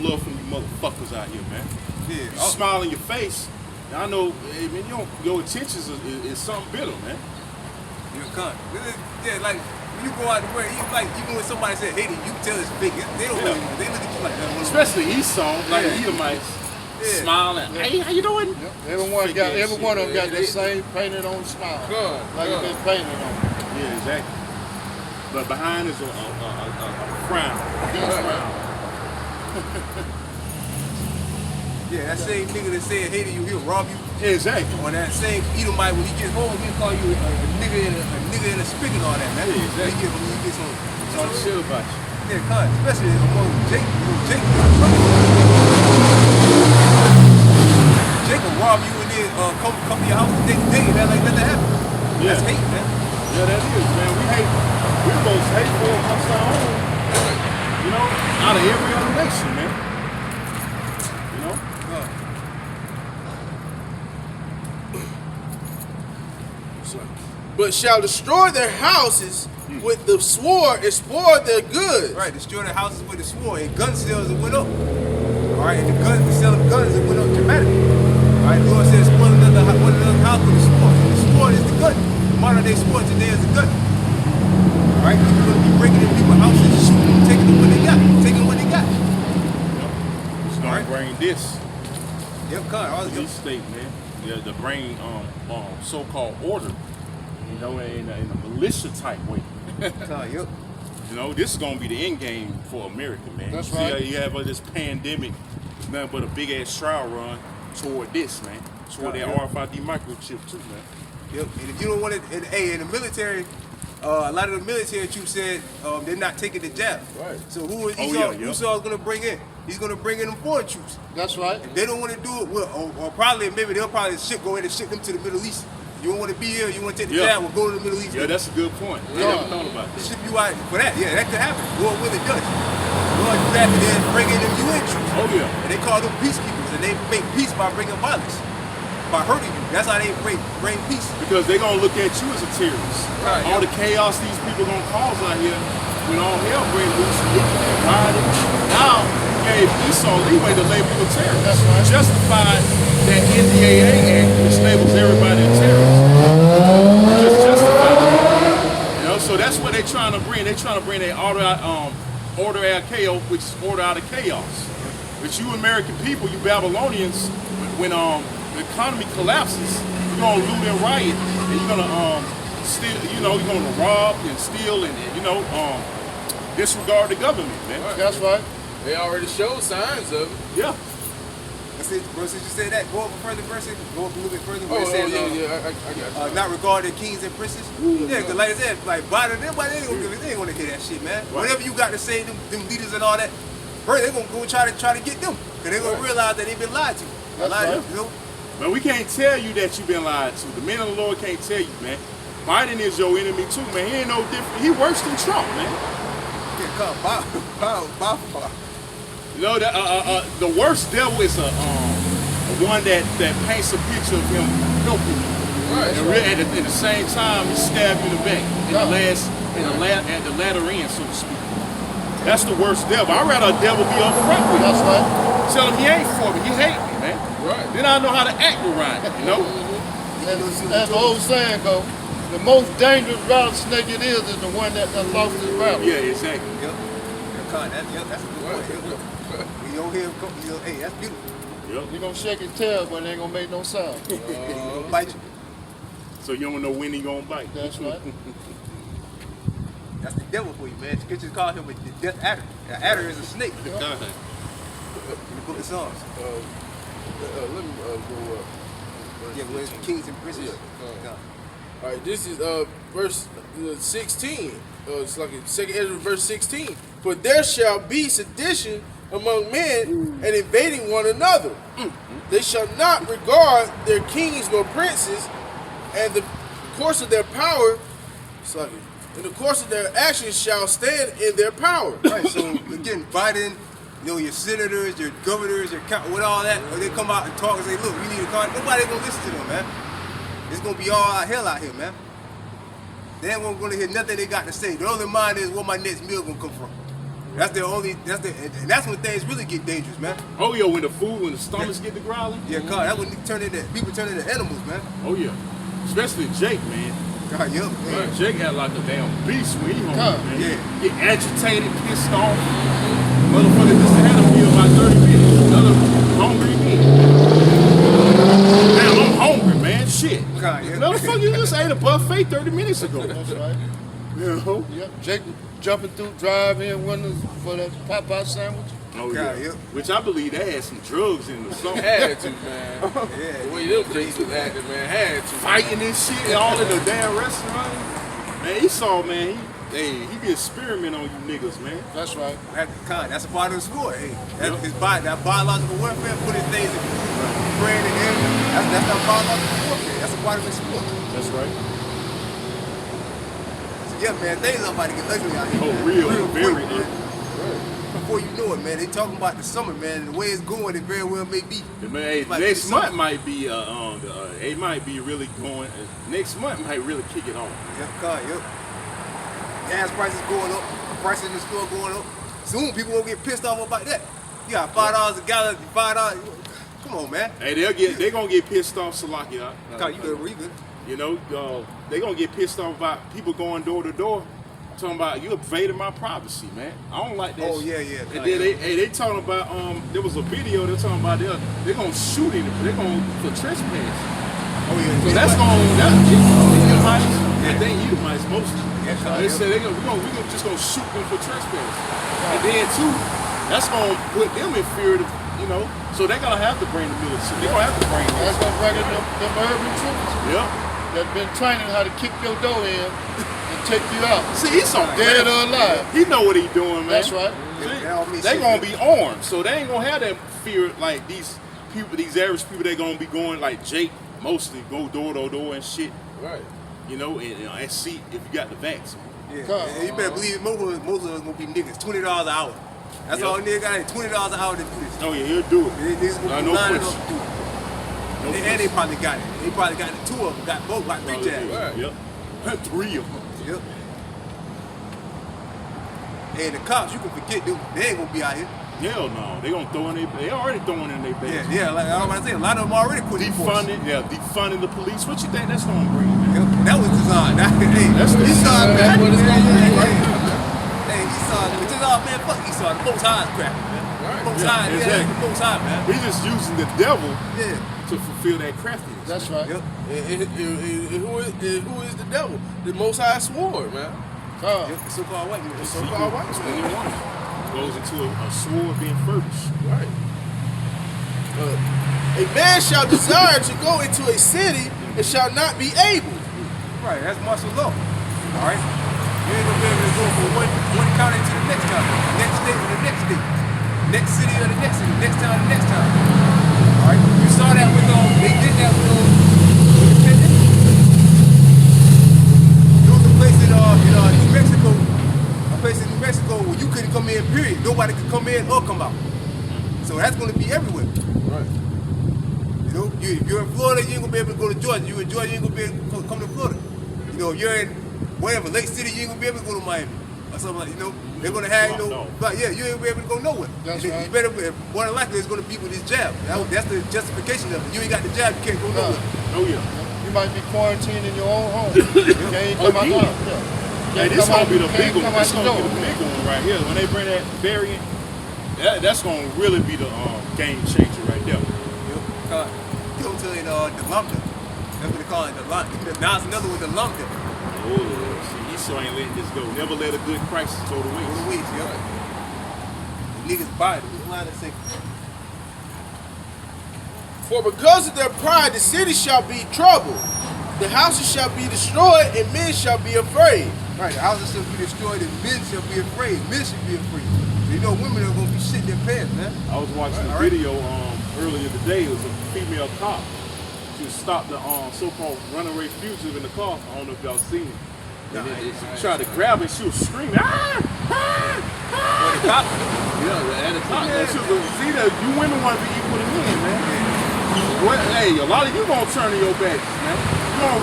love from you motherfuckers out here, man. Yeah. You smile in your face. And I know, hey, man, your intentions is something bitter, man. You're a cunt. Yeah, like when you go out to work, even when somebody said hate it, you can tell it's fake. They don't really know. They look at you like that. Especially East Zone, like the Edomites. Yeah. Smiling. Hey, how you doing? Yep. Every one of them got that same painted on smile. Like it's been painted on. Yeah, exactly. But behind is a frown. Yeah, that same nigga that said hated you, he'll rob you. Yeah, exactly. Or that same Edomite, when he gets home, he'll call you a nigga in a spigot and all that, man. Yeah, exactly. When he gets home. Talk shit about you. Yeah, cuz, especially among Jake. Jake will rob you and then come to your house the next day and that like nothing happened. Yeah. That's hate, man. Yeah, that is, man. We're both hateful amongst our own. You know, out of every other nation, man. You know? But shall destroy their houses with the sword and spoil their goods. Right, destroy their houses with the sword and gun sales it went up. Alright, and the selling guns it went up dramatically. Alright, the Lord said spoil another house with the sword. The sword is the gun. Modern day sword today is the gun. Alright, people gonna be breaking in people's houses, shooting them, taking what they got. It's gonna bring this. Yep, cut. This state, man. Yeah, to bring so-called order. You know, in a militia type way. Yep. You know, this is gonna be the end game for America, man. That's See right. how you have this pandemic, nothing but a big ass trial run toward this, man. Toward that RFID microchip too, man. Yep. And if you don't want it, in the military, a lot of the military troops said they're not taking the jab. Right. So who is Esau's going to bring in? He's going to bring in them foreign troops. That's right. If they don't want to do it, or probably maybe they'll probably go in and ship them to the Middle East. You don't want to be here, you want to take the jab, we'll go to the Middle East. Yeah, that's a good point. I never thought about that. Ship you out for that. Yeah, that could happen. Lord will it does. Lord do that and then bring in them UN troops. Oh yeah. And they call them peacekeepers, and they make peace by bringing violence, by hurting you. That's how they bring peace. Because they're gonna look at you as a terrorist. Right, all the chaos these people gonna cause out here when all hell breaks loose and rioting. Now gave Esau leeway to label you a terrorist. That's right. Justified that NDAA Act which labels everybody a terrorist. Just justified it. You know, so that's what they're trying to bring. They're trying to bring a order out of chaos, which is order out of chaos. But you American people, you Babylonians, when the economy collapses, you're gonna loot and riot, and you're gonna steal. You know, you're gonna rob and steal and disregard the government, man. That's right. They already showed signs of it. Yeah. That's it, bro. Since you said that, go up a further verse. Go up a little bit further. Oh, Where it says, I got you. not regarded kings and princes. Yeah, because like I said, like Biden, everybody they ain't gonna hear that shit, man. Right. Whatever you got to say, them leaders and all that, bro, they gonna go try to get them, because they gonna realize that they've been lied to. That's right. You know? But we can't tell you that you've been lied to. The men of the Lord can't tell you, man. Biden is your enemy too, man. He ain't no different. He worse than Trump, man. Yeah, come, You know, the worst devil is one that paints a picture of him helping you. Right. And at the same time, he stabbed you in the back at the latter end, so to speak. That's the worst devil. I'd rather a devil be up front with That's me. right. Tell him he ain't for me, he hate me, man. Right. Then I know how to act around it, you know? As the old saying goes, the most dangerous rattlesnake it is the one that lost his rattle. Yeah, exactly. Yep. That's a good point. You don't hear him come, hey, that's beautiful. Yep. You're gonna shake his tail, but it ain't gonna make no sound. He'll bite you. So you don't know when he gonna bite. That's right. That's the devil for you, man. Scriptures call him the death adder. The adder is a snake. In the book of Psalms. Let me go up. Yeah, where it's kings and princes. All right, this is verse 16. It's like second Ezra verse 16. For there shall be sedition among men and invading one another. They shall not regard their kings nor princes, and the course of their power, and the course of their actions shall stand in their power. Right, so again, Biden, your senators, your governors, your with all that, when they come out and talk and say, look, we need a car, nobody gonna listen to them, man. It's gonna be all hell out here, man. They ain't gonna hear nothing they got to say. The only mind is where my next meal gonna come from. That's the only. And that's when things really get dangerous, man. Oh yeah, when the stomachs get to growling. Yeah, God, that's when people turn into animals, man. Oh yeah, especially Jake, man. God, yeah, man. Jake had like a damn beast when he hungry, man. Yeah. Get agitated, pissed off. Motherfucker just had a meal about 30 minutes. Another hungry meal. Damn, I'm hungry, man. Shit. God, yeah. Motherfucker, you just ate a buffet 30 minutes ago. That's right. You know? Yep. Jake jumping through drive-in windows for that Popeye sandwich. Oh God, yeah. yeah. Which I believe they had some drugs in the something. Had to, man. Yeah. The way them Jakes was acting, man, had to. Fighting and shit all in the damn restaurant. Man, he saw, man, he be experiment on you niggas, man. That's right. That's a part of the sport. Hey, that's his body. That biological warfare, putting things in brain and air. That's not biological warfare. That's a part of the sport. That's right. So yeah, man, things are about to get ugly out here. Oh, man. real very quick, man. ugly. Before you know it, man, they talking about the summer, man, and the way it's going, it very well may be. Yeah, man, hey, Like next this month summer. might be, it might be really going. Next month might really kick it off. Yep, God, yep. Gas prices going up, prices in the store going up. Soon people won't get pissed off about that. You got $5 a gallon, $5. Come on, man. Hey, they gonna get pissed off, Salakia. God, you good, you good. You know, they gonna get pissed off about people going door to door, talking about you invaded my privacy, man. I don't like that. Oh, shit. yeah. And then they talking about there was a video they're talking about they're gonna shoot him. They're gonna for trespass. Oh, yeah. So that's Edomites. Yeah, they Edomites mostly. Yes, They said we just gonna shoot them for trespass. And then too, that's gonna put them in fear of, so they're gonna have to bring the military. They're gonna have to bring That's gonna bring in them urban troops Yeah. that been training how to kick your door in and take you out. See, he's so Dead or alive. He know what he doing, man. That's right. See, That don't mean they shit, gonna man. be armed, so they ain't gonna have that fear like these people, these average people. They gonna be going like Jake, mostly go door to door and shit. Right. And see if you got the vaccine. Yeah, God. and you better believe most of us gonna be niggas. $20 an hour. That's all nigga got. $20 an hour to do this. Oh yeah, he'll do it. Niggas gonna be No lining question. up to do it. No And they probably got it. They probably got the two of them. Got both. Got three jabs. Right. Yep. 3 of them. Yep. And the cops, you can forget them. They ain't gonna be out here. Hell no, they gonna throw in they already throwing in their base. Yeah. Like I was saying, a lot of them already put in force. Defunding the police. What you think that's gonna bring, man? Yep. That was designed. Hey, That's the Esau, design. man. What it's gonna be, right? Hey, Esau, which is all, man. Fuck Esau. The Most High is cracking, man. Right. Most Yeah, High, exactly. the Most High, man. He's just using the devil Yeah. to fulfill that craftiness. That's right. Yep. And who is the devil? The Most High sword, man. God. Yep. The so-called white man. The so-called white That's man. what he wants. Goes into a sword being furbished. Right. A man shall desire to go into a city and shall not be able. Right, that's martial law. All right? You ain't gonna be able to go from one county to the next county, next state to the next state, next city to the next city, next town to the next town. All right? You saw that with they did that with Independence. There was a place in New Mexico, New Mexico where you couldn't come in, period. Nobody could come in or come out. So that's gonna be everywhere. Right. If you're in Florida, you ain't gonna be able to go to Georgia. You in Georgia, you ain't gonna be able to come to Florida. If you're in whatever, Lake City, you ain't gonna be able to go to Miami. Or something like, they're gonna have, but yeah, you ain't gonna be able to go nowhere. That's You right. better, more than likely, it's gonna be with this jab. That's the justification of it. You ain't got the jab, you can't go nowhere. Oh yeah. You might be quarantined in your own home. You can't come out. Again. Yeah. Hey, this gonna be the big one. Come out This the gonna be door. the big one right here. When they bring that variant, that's gonna really be the game changer right there. You don't tell it the lambda. That's what they call it, the lambda. Now it's another one, the lambda. Oh, see, Esau ain't letting this go. Never let a good crisis go to Go waste. to waste, yo. The niggas buy it. Who's lying to say? For because of their pride, the city shall be troubled. The houses shall be destroyed, and men shall be afraid. Right, the houses shall be destroyed and men shall be afraid. Men should be afraid. Women are gonna be shitting their pants, man. I was watching a All right. video earlier today. It was a female cop. She stopped the so-called runaway fugitive in the car. I don't know if y'all seen it. And she tried to grab it. She was screaming, ah, ah, ah. The cop, Yeah, at the top. See that you women want to be equal to men, man. Well, hey, a lot of you gonna turn to your backs, man. You don't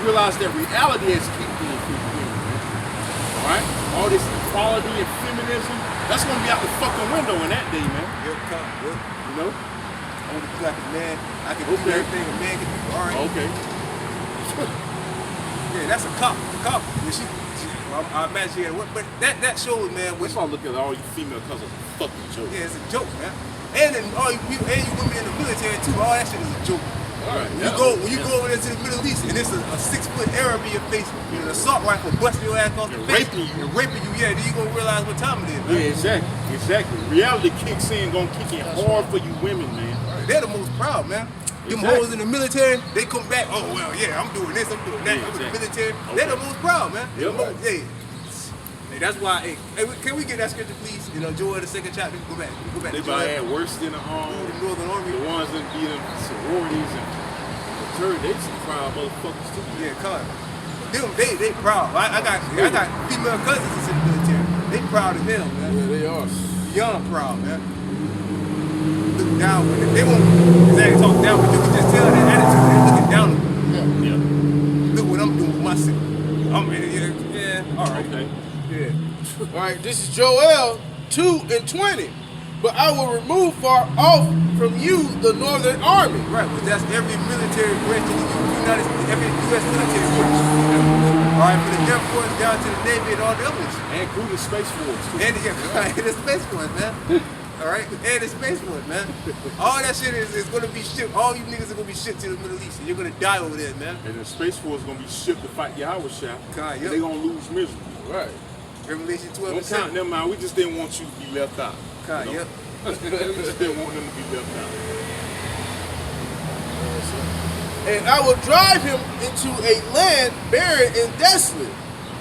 realize that reality has kicked in for women, man. All right, all this equality and femininity feminism, that's gonna be out the fucking window in that day, man. Yep, come, yep. You know? I want to be like a man. I can do everything a man can do. All right. Okay. Yeah, that's a cop. A cop. Well, I imagine she had what, but that shows, man. Let's all look at all you female cousins as a fucking joke. Yeah, it's a joke, man. And then all you people, and you women in the military too. All that shit is a joke. All right. When you go over there to the Middle East and it's a 6-foot Arab in your face with an assault rifle busting your ass off the face and raping you, yeah, then you gonna realize what time it is, man. Yeah, exactly. Reality kicks in, gonna kick in hard for you women, man. They're the most proud, man. Them hoes in the military, they come back, oh well, yeah, I'm doing this, I'm doing that. I'm in the military. Okay. They're the most proud, man. Yep. Hey, that's why. Hey, can we get that scripture, please? You know, Joel, the second chapter. Go back. They about had worse than the Northern Army. The ones that be in sororities and fraternity. They some proud motherfuckers too. Yeah, come. They proud. I got female cousins that's in the military. They proud as hell, man. Yeah, they are. Beyond proud, man. Look down. They won't exactly talk down, but you can just tell their attitude. They're looking down on you. Yeah. Look what I'm doing with myself. I'm in it. Yeah. All right. Okay. Yeah. All right, this is Joel 2:20. But I will remove far off from you the Northern Army. Right, but that's every military branch in the United States, every U.S. military branch. All right, from the Air Force down to the Navy and all the others. And including Space Force too. And the Space Force, man. All right, and the Space Force, man. All that shit is going to be shipped. All you niggas are going to be shipped to the Middle East, and you're going to die over there, man. And the Space Force is gonna be shipped to fight Yahweh Shah. God, They're gonna lose miserably. Right. Revelation 12 Don't count them out. We just didn't want you to be left out. God, you know? yep. We just didn't want them to be left out. And I will drive him into a land barren and desolate,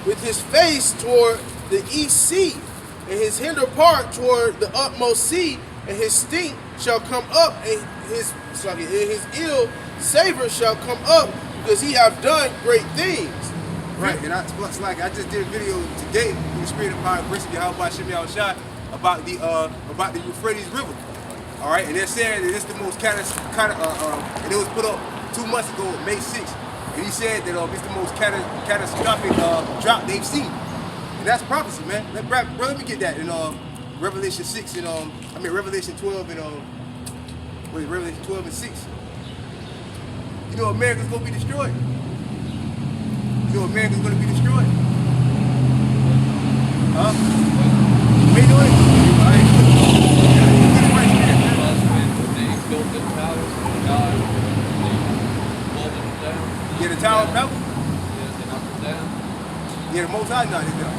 with his face toward the east sea, and his hinder part toward the utmost sea, and his stink shall come up, and his ill savor shall come up, because he have done great things. Right, and I just did a video today through the Spirit of Power, Grace of Yahweh Shem Yahushua, about the Euphrates River. All right, and they're saying that it's the most and it was put up 2 months ago, May 6th, and he said that it's the most catastrophic drought they've seen, and that's prophecy, man. Bro, let me get that in Revelation 6 and Revelation 12 and Revelation 12 and 6. You know America's gonna be destroyed. You know America's gonna be destroyed. Huh? What you doing? Yeah, the Tower of Babel? Yeah, the Most High not in there.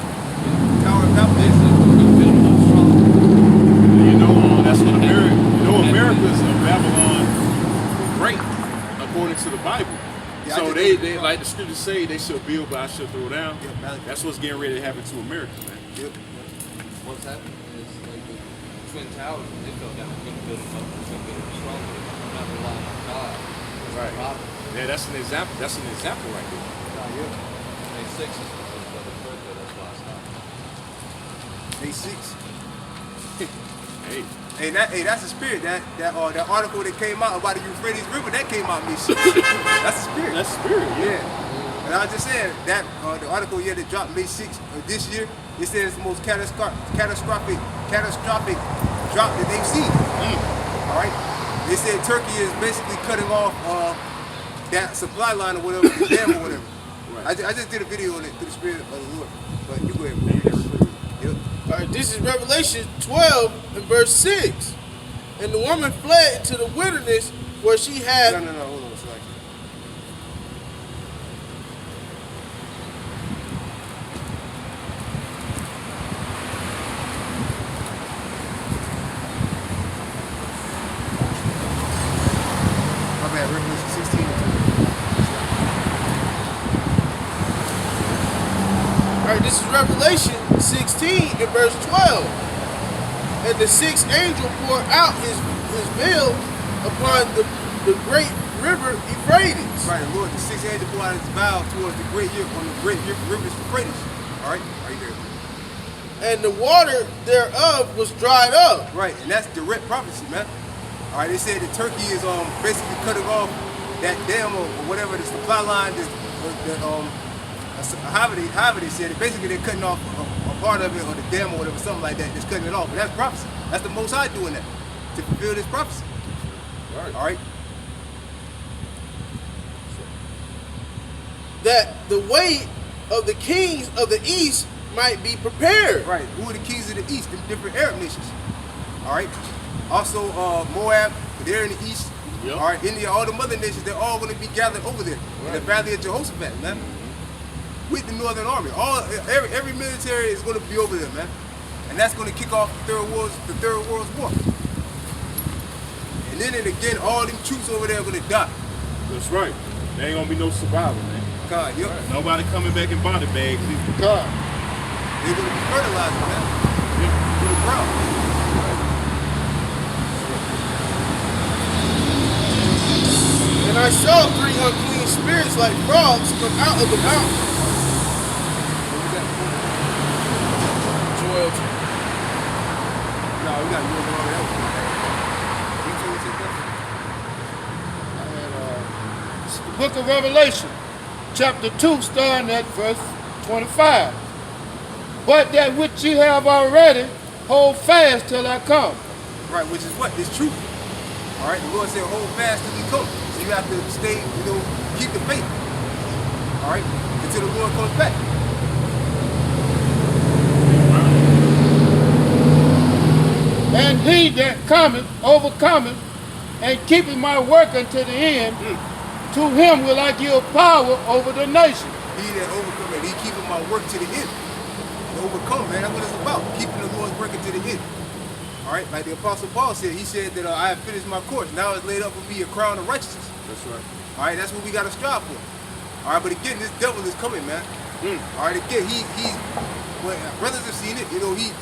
Tower of Babel? You know, that's what America's Babylon great, according to the Bible. Yeah, so they like the scriptures say, they shall build, but I shall throw down. Yep, that's what's getting ready to happen to America, man. Yep. What's happening is like the Twin Towers, they fell down, we're going to build them up, we're going to build them stronger, we're not relying on God. Right. Yeah, that's an example. That's an example right there. May 6th is the birthday, that's why I stopped. May 6th. Hey. Hey, that's the spirit. That article that came out about the Euphrates River, that came out May 6th. That's the spirit. That's the spirit, yeah. And I was just saying that the article that dropped May 6th of this year, it said it's the most catastrophic drought that they've seen. All right. They said Turkey is basically cutting off that supply line or whatever, the dam or whatever. Right. I just did a video on it through the Spirit of the Lord. But you go ahead. Yep. All right, this is Revelation 12 and verse 6. And the woman fled into the wilderness where she had... No, hold on a second. My bad, Revelation 16. All right, this is Revelation 16 and verse 12. And the sixth angel poured out his veil upon the great river Euphrates. Right, Lord, the sixth angel poured out his vow towards the great river Euphrates. All right, there. And the water thereof was dried up. Right, and that's direct prophecy, man. All right, they said that Turkey is basically cutting off that dam or whatever the supply line. However they said it. Basically, they're cutting off a part of it or the dam or whatever, something like that, that's cutting it off. But that's prophecy. That's the Most High doing that to fulfill this prophecy. Right. All right. That the way of the kings of the east might be prepared. Right. Who are the kings of the east? The different Arab nations. All right. Also, Moab, they're in the east. Yep. All right. India, all the mother nations, they're all going to be gathered over there in the Valley of Jehoshaphat, man. With the Northern Army, every military is going to be over there, man, and that's going to kick off the Third World War. And then and again, all them troops over there are going to die. That's right. There ain't gonna be no survival, man. God, yep. Nobody coming back in body bags. God. They're going to be fertilized, man. To the ground. And I saw 3 unclean spirits like frogs come out of the mountain. Joel. No, we got to go over that It's the book of Revelation, chapter 2, starting at verse 25. But that which ye have already, hold fast till I come. Right, which is what? It's truth. All right, the Lord said, hold fast till He comes. So you have to stay, keep the faith. All right, until the Lord comes back. And he that cometh, overcometh, and keepeth my work unto the end, to him will I give power over the nation. He that overcome, and He keeping my work to the end. And overcome, man, that's what it's about. Keeping the Lord's work to the end. All right, like the Apostle Paul said, he said that I have finished my course. Now it's laid up for me a crown of righteousness. That's right. All right, that's what we got to strive for. All right, but again, this devil is coming, man. All right, again, he's well, brothers have seen it. He's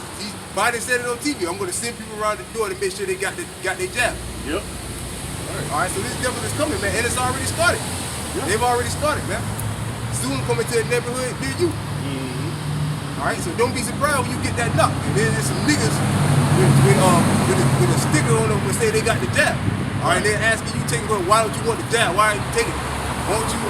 Biden said it on TV. I'm going to send people around the door to make sure they got their jab. Yep. All right, so this devil is coming, man, and it's already started. Yep. They've already started, man. Soon coming to a neighborhood near you. All right, so don't be surprised when you get that knock. And then there's some niggas with a sticker on them that say they got the jab. All right, they're asking you, why don't you want the jab? Why are you taking it? Why don't you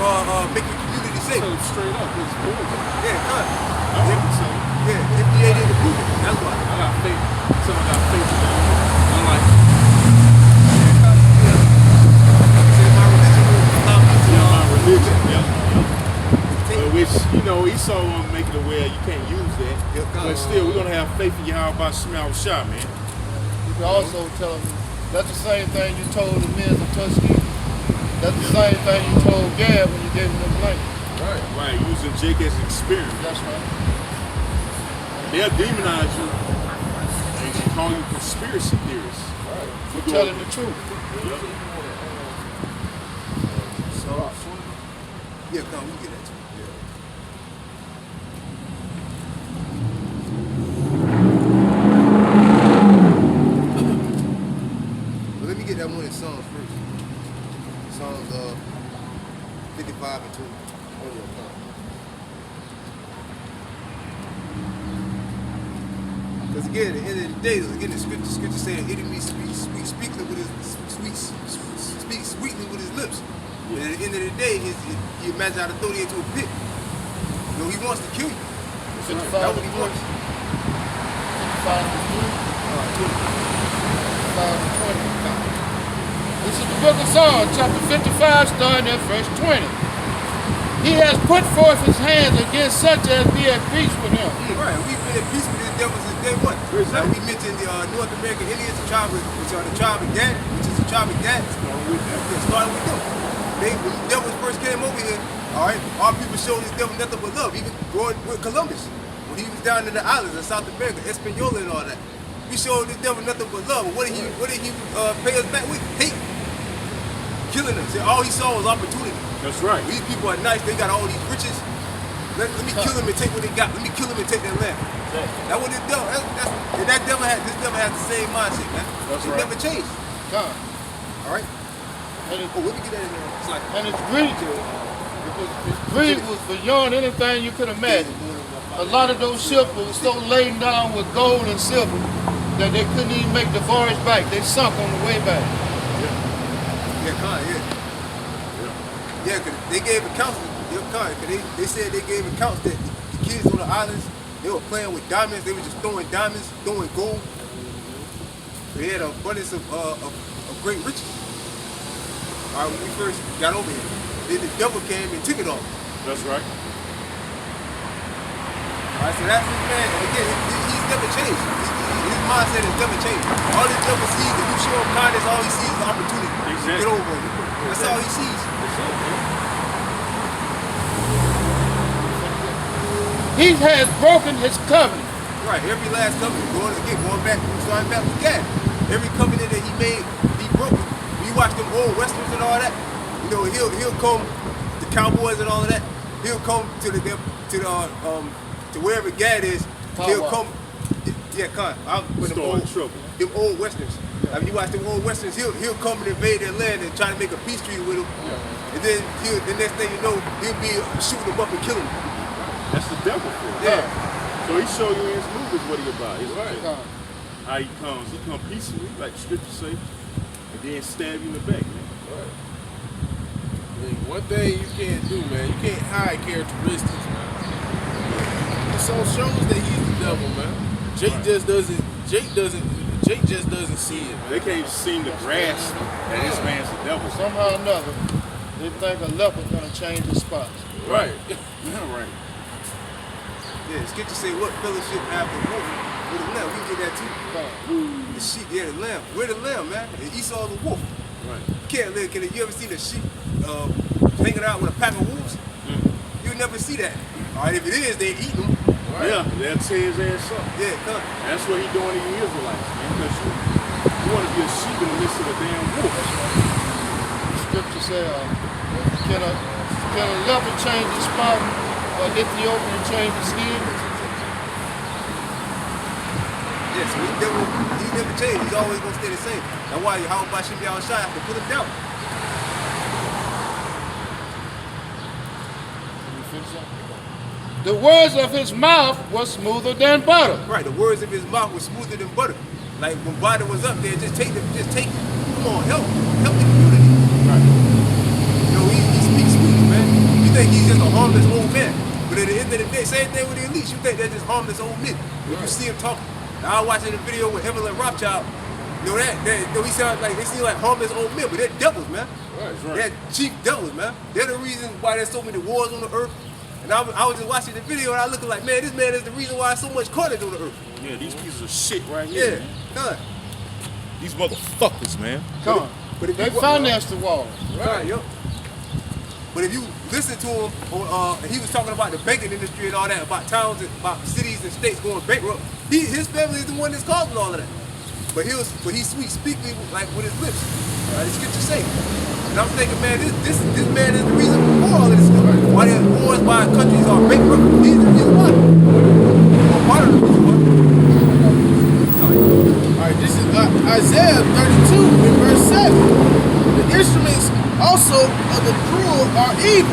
make your community safe? So straight up, it's bullshit. Yeah, cut. That's what I'm saying. Yeah, FDA didn't approve it. That's why. I got faith. Someone got faith in that. I'm like, my religion. Yep. But which, Esau won't make it aware you can't use that. But still, we're gonna have faith in Yahweh Shema Shah, man. You can also tell them, that's the same thing you told the men of Tuskegee. That's the same thing you told Gad when you gave him the blanket. Right, using Jake as an experiment. That's right. They'll demonize you and call you conspiracy theorists. For telling the truth. Yep. Yeah, come, we get that too. Well, let me get that one in Psalms first. Psalms 55 and 2. Because again, at the end of the day, again, the scripture say the enemy speaks sweetly with his lips. And at the end of the day, he imagines how to throw you into a pit. He wants to kill you. That's what he wants. 55 and 20. This is the book of Psalms, chapter 55, starting at verse 20. He has put forth his hands against such as be at peace with him. Right, we've been at peace with this devil since day one. Like we mentioned the North American Indians, which are the tribe of Gad, which is the tribe of Gad. Started with them. When the devils first came over here, all right, our people showed this devil nothing but love, even going with Columbus. When he was down in the islands of South America, Espanola and all that. We showed this devil nothing but love. But what did he pay us back with? Hate. Killing us. All he saw was opportunity. That's right. These people are nice, they got all these riches. Let me kill them and take what they got. Let me kill them and take their land. That's what this devil, this devil has the same mindset, man. That's it right. never changed. God. All right? And Let me get that in there. It's like, and it's greed. Because its greed was beyond anything you could imagine. A lot of those ships were so laden down with gold and silver that they couldn't even make the voyage back. They sunk on the way back. Yeah, because they gave accounts. They said they gave accounts that the kids on the islands They were playing with diamonds. They were just throwing diamonds, throwing gold. They had an abundance of great riches. All right, when we first got over here, then the devil came and took it all. That's right. All right, so that's his man. And again, he's never changed. His mindset has never changed. All this devil sees, if you show him kindness, all he sees is opportunity to get over it. That's all he sees. He has broken his covenant. Right, every last covenant, going back, starting back with God. Every covenant that he made, he broke it. When you watch them old westerns and all that, you know, he'll come, the cowboys and all of that, he'll come to wherever God is, he'll come, them old westerns. I mean, you watch them old westerns, he'll come and invade their land and try to make a peace treaty with them. Yeah. And then the next thing you know, he'll be shooting them up and killing them. That's the devil for you. Yeah. So he show you in his movies what he about. He's right. How he comes peacefully, like the scripture say, and then stab you in the back, man. Right. I mean, one thing you can't do, man, you can't hide characteristics, man. It so shows that he's the devil, man. Jake just doesn't see it, man. They can't even seem to grasp that this man's the devil. Somehow or another, they think a leopard's gonna change his spots. Right. Yeah, right. Yeah, scripture say what fellowship have the wolf with the lamb. We get that too. The sheep, yeah, the lamb. We're the lamb, man. And Esau the wolf. Right. You can't live. You ever seen a sheep hanging out with a pack of wolves? You'll never see that. All right, if it is, they eat them. Right. Yeah, they'll tear his ass up. Yeah, come. That's what he's doing to you Israelites, man. Because you want to be a sheep in the midst of a damn wolf. The scripture says, can a leopard change his spot? Or Ethiopian change the skin? Yes, he never changed. He's always gonna stay the same. That's why how about Shimmy Al-Shai have to put him down. The words of his mouth were smoother than butter. Right, the words of his mouth were smoother than butter. Like when Biden was up there, just take it. Come on, help the community. Right. You know, he speaks sweet, man. You think he's just a harmless old man. But at the end of the day, same thing with the elites. You think they're just harmless old men. When you see him talking. Now, I was watching the video with Evelyn Rothschild. You know he sound like, they seem like harmless old men, but they're devils, man. Right. They're chief devils, man. They're the reason why there's so many wars on the earth. And I was just watching the video and I looking like, man, this man is the reason why there's so much carnage on the earth. Yeah, these pieces of shit right here. Yeah, come on. These motherfuckers, man. Come on. But if They you, financed the wall. Right, yep. But if you listen to him, he was talking about the banking industry and all that, about towns, about cities and states going bankrupt. His family is the one that's causing all of that. But he speaks like with his lips. The scripture say. And I'm thinking, man, this man is the reason for all of this stuff. Why there's wars, why countries are bankrupt. He's the reason why. Or part of the reason why. All right, this is Isaiah 32 in verse 7. The instruments also of the cruel are evil.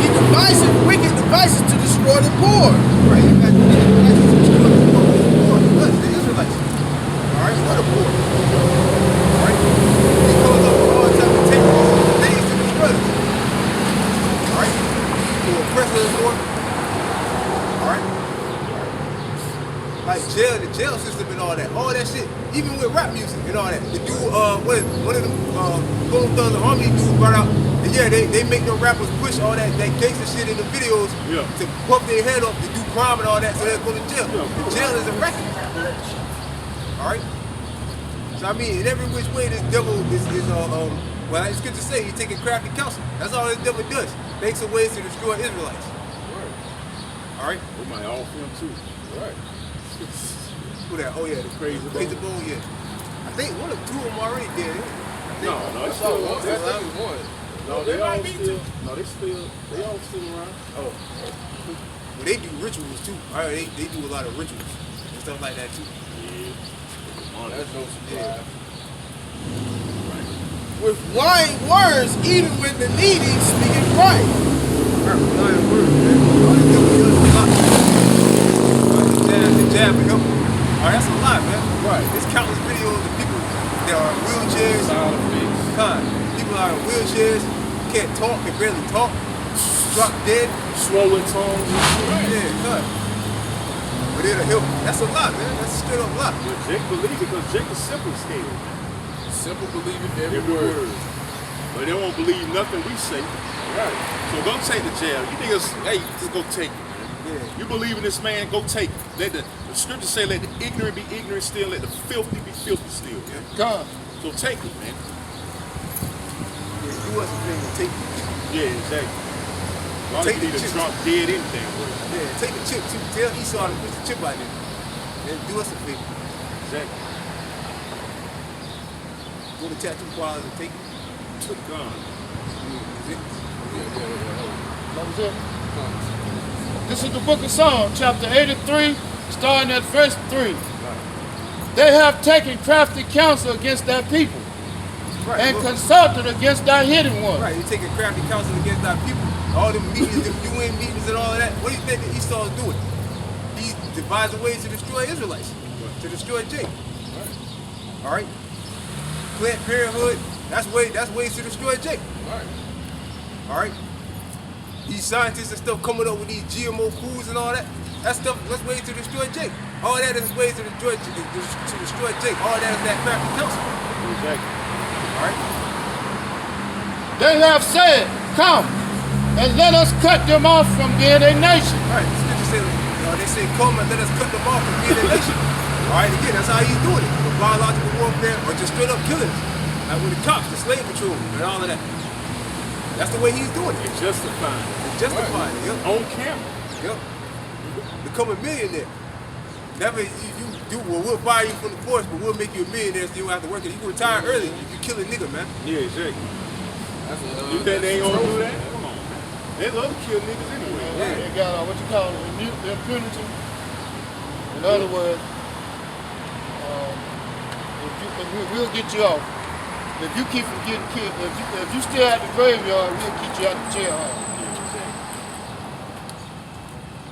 He devises wicked devices to destroy the poor. Right, he got devices to destroy the poor. Us, the Israelites. All right, what the poor. All right, he goes up with all types of techniques, things to destroy us. All right, to oppress us more. All right. Like the jail system and all that shit, even with rap music and all that. The dude, one of them Golden Thugs and Harmony dudes brought out, and yeah, they make them rappers push all that gangster shit in the videos to pump their head up, to do crime and all that, so they'll go to jail. The jail is a record. All right. So I mean, in every which way, this devil is well, it's good to say he's taking crafty counsel. That's all this devil does. Makes a ways to destroy Israelites. All right. We might all film too. Right. Who that? Oh yeah, the crazy bone. Yeah. I think one or two of them already did. No, it's all one. That's one. No, they all still around. Oh. Well, they do rituals too. All right, they do a lot of rituals and stuff like that too. Yeah. That's no surprise. With lying words, even when the needy speaking right. Lying words, man. All they do is a lot. The jab and help. All right, that's a lot, man. Right. There's countless videos of people that are in wheelchairs. People are in wheelchairs, can't talk, can barely talk, drop dead. Swollen tongues. Yeah, but it'll help. That's a lot, man. That's a straight up lot. But Jake believe it because Jake is simple scale. Simple believing every Every word. word. But they won't believe nothing we say. Right. So go take the jail. You niggas, hey, just go take it. Yeah. You believe in this man, go take it. Let the scriptures say, let the ignorant be ignorant still, let the filthy be filthy still. God. So take it, man. Yeah, do us a favor, take it. Yeah, exactly. Y'all Take need the a chips. drop dead anything. Bro. Yeah, take the chip too. Tell Esau to put the chip out there. And do us a favor. Exactly. Go to tattoo parlors and take it. Took gun. That was it. This is the book of Psalms, chapter 83, starting at verse 3. They have taken crafty counsel against their people Right. and look. consulted against thy hidden one. Right, you're taking crafty counsel against our people. All them meetings, them UN meetings and all of that. What do you think that Esau's doing? He's devising ways to destroy Israelites, to destroy Jacob. All right? Planned Parenthood, that's ways to destroy Jacob. Right. All right? These scientists and stuff coming up with these GMO foods and all that. That's stuff, that's ways to destroy Jacob. All that is ways to destroy Jacob. All that is that crafty counsel. Exactly. All right? They have said, come, and let us cut them off from being a nation. Right, the scripture says, they say, come and let us cut them off from being a nation. All right, again, that's how he's doing it. With biological warfare or just straight up killing us. Like with the cops, the slave patrol, and all of that. That's the way he's doing it. And justifying. It's justifying it. Yep. On camera. Yep. Become a millionaire. Never you do, well, we'll fire you from the force, but we'll make you a millionaire so you don't have to work it. You can retire early if you kill a nigga, man. Yeah, exactly. That's You think they ain't gonna do that? Come on. They love to kill niggas anyway. Yeah. They got what you call impunity. In other words, we'll get you off. If you keep from getting killed, if you stay at the graveyard, we'll get you out the jailhouse.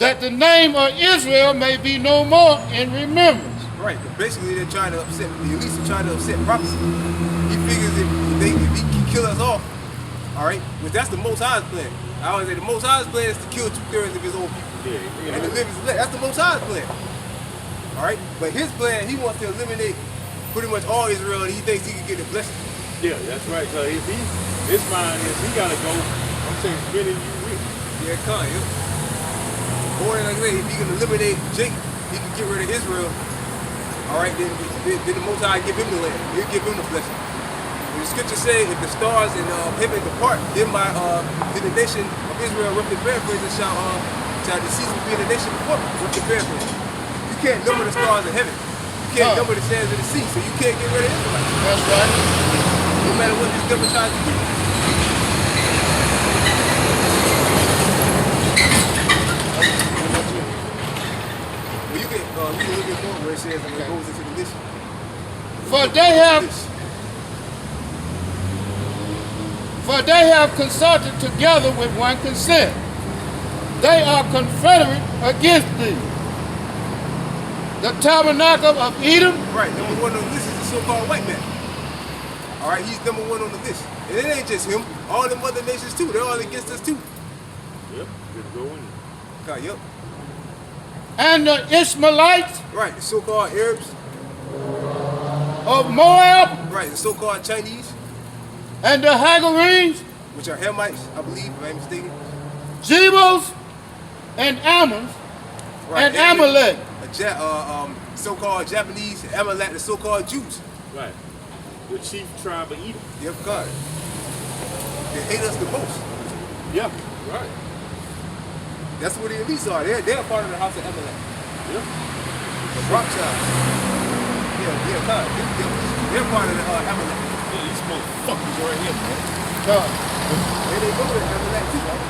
That the name of Israel may be no more in remembrance. Right, but basically they're trying to upset, the elites are trying to upset prophecy. He figures if he can kill us off, all right, but that's the Most High's plan. I always say the Most High's plan is to kill 2/3 of his own people. Yeah. And to live his elect. That's the Most High's plan. All right, but his plan, he wants to eliminate pretty much all Israel, and he thinks he can get a blessing. Yeah, that's right. So if his mind is he gotta go, I'm saying spinning you with. Yeah, come, yeah. Or like I say, if he can eliminate Jacob, he can get rid of Israel. All right, then the Most High give him the land. He'll give him the blessing. And the scripture say, if the stars in heaven depart, then the nation of Israel, roughly paraphrasing, shall decease from being a nation before me. Roughly paraphrasing. You can't number the stars in heaven. You can't number the sands of the sea, so you can't get rid of Israelites. That's right. No matter what this devil tries to do. Well, you can read a little bit more where it says when it goes into the list. For they have consulted together with one consent. They are confederate against thee. The tabernacle of Edom. Right, number one on the list is the so-called white man. All right, he's number one on the list. And it ain't just him. All them other nations too. They're all against us too. Yep, good going. God, yep. And the Ishmaelites Right, the so-called Arabs. of Moab. Right, the so-called Chinese, And the Hagarenes, which are Hamites, I believe, if I'm mistaken. Jebus, and Ammons, Right, and Amalek. So-called Japanese, Amalek, the so-called Jews. Right. The chief tribe of Edom. Yep, God. They hate us the most. Yeah. Right. That's what the elites are. They're part of the house of Amalek. Yeah. The Rothschilds. Yeah, God. They're part of the Amalek. Yeah, these motherfuckers right here, man. God. And they go to Amalek too, right?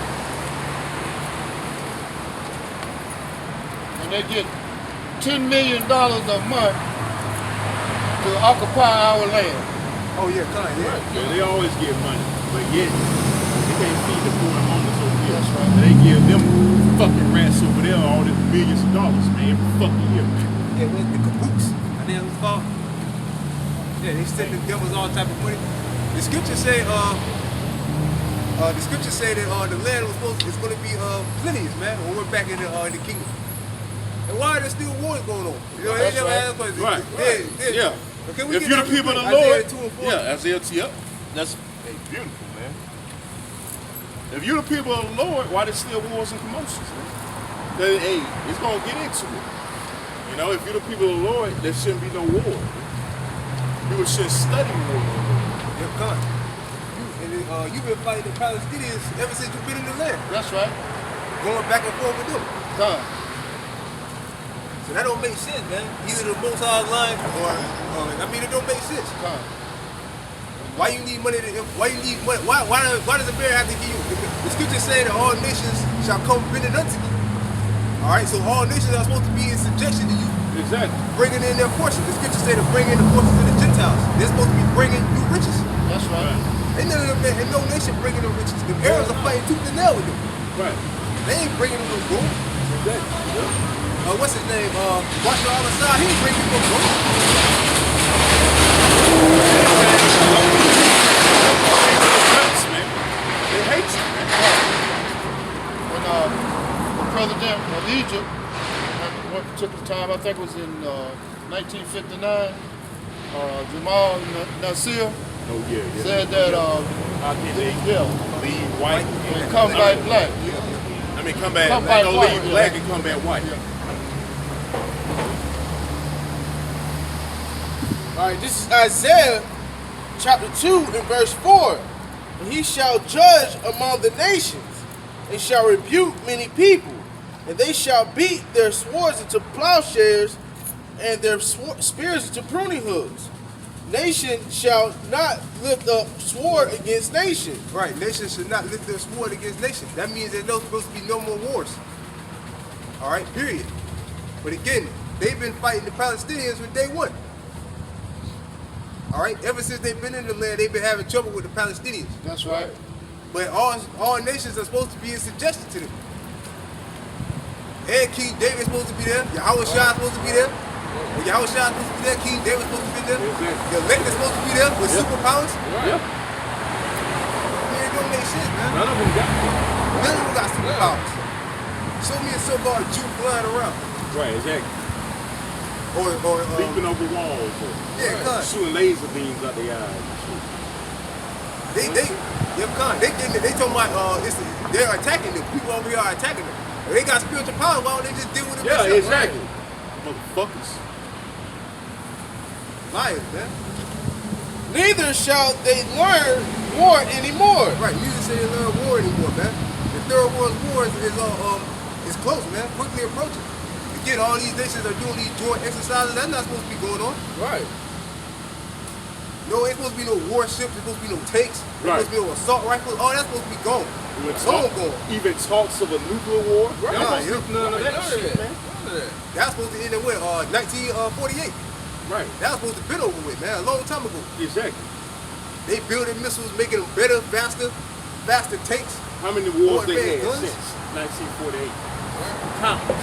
And they get $10 million a month to occupy our land. Oh yeah, God, yeah. Yeah, they always give money, but yet they can't feed the poor and homeless over here. That's right. And they give them fucking rats over there all these millions of dollars, man, every fucking year, man. Yeah, what's the caboose? I think it was called. Yeah, they send the devils all type of money. The scriptures say, that the land is going to be plenteous, man, when we're back in the kingdom. And why are there still wars going on? You know, they That's never right. asked questions. Right. Yeah. Yeah. Okay, we If get you're that the people of the Isaiah Lord, 2 and 4. yeah, Isaiah 2, yep. That's beautiful, man. If you're the people of the Lord, why there's still wars and commotions, man? Because, hey, it's going to get into it. You know, if you're the people of the Lord, there shouldn't be no war. People should study war. Yeah, come. You've been fighting the Palestinians ever since you've been in the land. That's right. Going back and forth with them. Come. So that don't make sense, man. Either the Most High's line or, it don't make sense. Come. Why you need money? Why you need money? Why does the bear have to give you? The scriptures say that all nations shall come bending unto you. All right, so all nations are supposed to be in subjection to you, Exactly. bringing in their portion. The scriptures say to bring in the portions of the Gentiles. They're supposed to be bringing you riches. That's right. Ain't none of them, ain't no nation bringing them riches. The Arabs are fighting tooth and nail with them. Right. They ain't bringing them no gold. Exactly. What's his name? Bashar al-Assad. He ain't bringing them no gold. Man. They hate you, man. When the president of Egypt, at one particular time, I think it was in 1959, Jamal Nasir Oh, yeah. said that How can they leave white and come back black. I mean, come back. Come back Don't white, leave yeah. black and come back white. All right, this is Isaiah chapter 2 and verse 4. And he shall judge among the nations, and shall rebuke many people, and they shall beat their swords into plowshares, and their spears into pruning hooks. Nation shall not lift up sword against nation. Right, nations should not lift their sword against nation. That means there's no supposed to be no more wars. All right, period. But again, they've been fighting the Palestinians from day one. All right, ever since they've been in the land, they've been having trouble with the Palestinians. That's right. But all nations are supposed to be in suggestion to them. And King David's supposed to be there. Yahweh Shai is supposed to be there. When Yahweh Shai is supposed to be there, King David's supposed to be there. Exactly. The elect is supposed to be there with superpowers. Yeah. I mean, it don't make sense, man. None of them got it. None of them got superpowers. Show me a so-called Jew flying around. Right, exactly. Or Leaping over walls. Or yeah, con. shooting laser beams out their eyes and shit. They talking about they're attacking them. People over here are attacking them. If they got spiritual power, why don't they just deal with it Yeah, themselves? exactly. Motherfuckers. Liars, man. Neither shall they learn war anymore. Right, neither say they learn war anymore, man. The Third World War is close, man. Quickly approaching. Again, all these nations are doing these joint exercises. That's not supposed to be going on. Right. No, ain't supposed to be no warships. There's supposed to be no tanks. There's Right. supposed to be no assault rifles. All that's supposed to be gone. Even talks of a nuclear war. Right. Y'all Yeah. none of that None of shit, that. man. None of that. That's supposed to end in what? 1948. Right. That was supposed to be over with, man. A long time ago. Exactly. They building missiles, making them better, faster tanks. How many wars More they advanced had guns? since 1948? Countless.